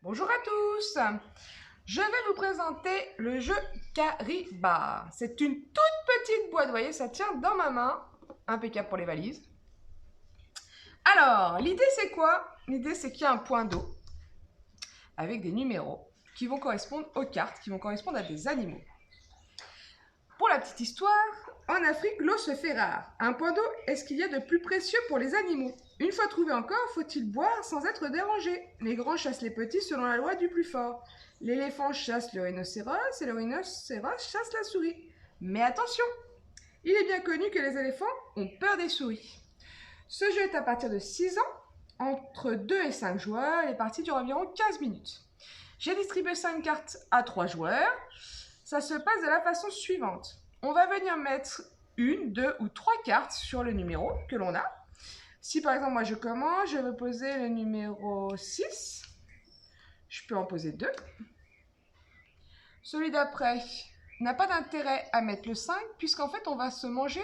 Bonjour à tous. Je vais vous présenter le jeu Caribar. C'est une toute petite boîte, vous voyez, ça tient dans ma main. Impeccable pour les valises. Alors, l'idée c'est quoi? L'idée c'est qu'il y a un point d'eau avec des numéros qui vont correspondre aux cartes, qui vont correspondre à des animaux. Pour la petite histoire, en Afrique, l'eau se fait rare. Un point d'eau est ce qu'il y a de plus précieux pour les animaux. Une fois trouvé encore, faut-il boire sans être dérangé? Les grands chassent les petits selon la loi du plus fort. L'éléphant chasse le rhinocéros et le rhinocéros chasse la souris. Mais attention, il est bien connu que les éléphants ont peur des souris. Ce jeu est à partir de 6 ans, entre 2 et 5 joueurs, et les parties durent environ 15 minutes. J'ai distribué 5 cartes à 3 joueurs. Ça se passe de la façon suivante. On va venir mettre 1, 2 ou 3 cartes sur le numéro que l'on a. Si par exemple moi je commence, je veux poser le numéro 6. Je peux en poser 2. Celui d'après n'a pas d'intérêt à mettre le 5 puisqu'en fait on va manger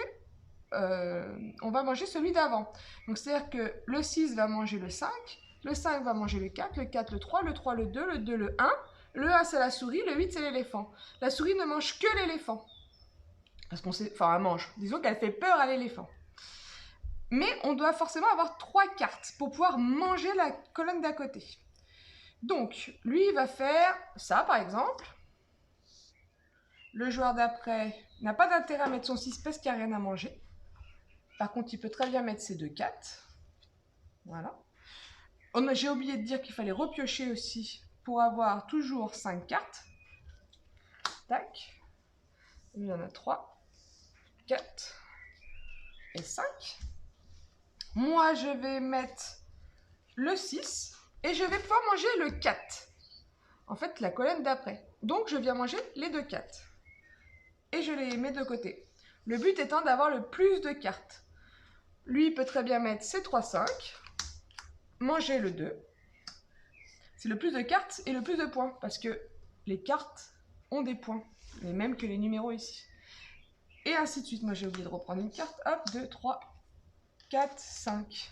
celui d'avant. Donc c'est-à-dire que le 6 va manger le 5 va manger le 4 le 3 le 2 le 2 le 1. Le 1 c'est la souris, le 8 c'est l'éléphant. La souris ne mange que l'éléphant. Parce qu'on sait, enfin elle mange, disons qu'elle fait peur à l'éléphant. Mais on doit forcément avoir 3 cartes pour pouvoir manger la colonne d'à côté. Donc, lui, il va faire ça, par exemple. Le joueur d'après n'a pas d'intérêt à mettre son 6 parce qu'il n'y a rien à manger. Par contre, il peut très bien mettre ses 2 4. Voilà. J'ai oublié de dire qu'il fallait repiocher aussi pour avoir toujours 5 cartes. Tac. Il y en a 3, 4 et 5. Moi, je vais mettre le 6 et je vais pouvoir manger le 4. En fait, la colonne d'après. Donc, je viens manger les 2 4. Et je les mets de côté. Le but étant d'avoir le plus de cartes. Lui, il peut très bien mettre ses 3 5, manger le 2. C'est le plus de cartes et le plus de points, parce que les cartes ont des points, les mêmes que les numéros ici. Et ainsi de suite. Moi, j'ai oublié de reprendre une carte. Hop, 2, 3, 4, 5.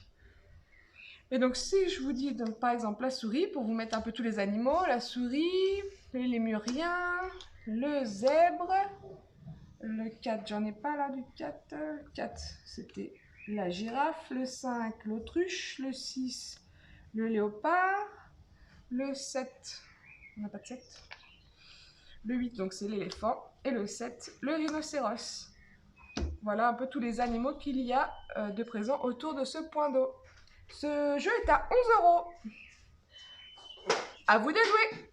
Et donc, si je vous dis, donc, par exemple, la souris, pour vous mettre un peu tous les animaux, la souris, les lémuriens, le zèbre, le 4, j'en ai pas là du 4. 4, c'était la girafe, le 5, l'autruche, le 6, le léopard, le 7, on n'a pas de 7. Le 8, donc c'est l'éléphant, et le 7, le rhinocéros. Voilà un peu tous les animaux qu'il y a de présents autour de ce point d'eau. Ce jeu est à 11 €. À vous de jouer!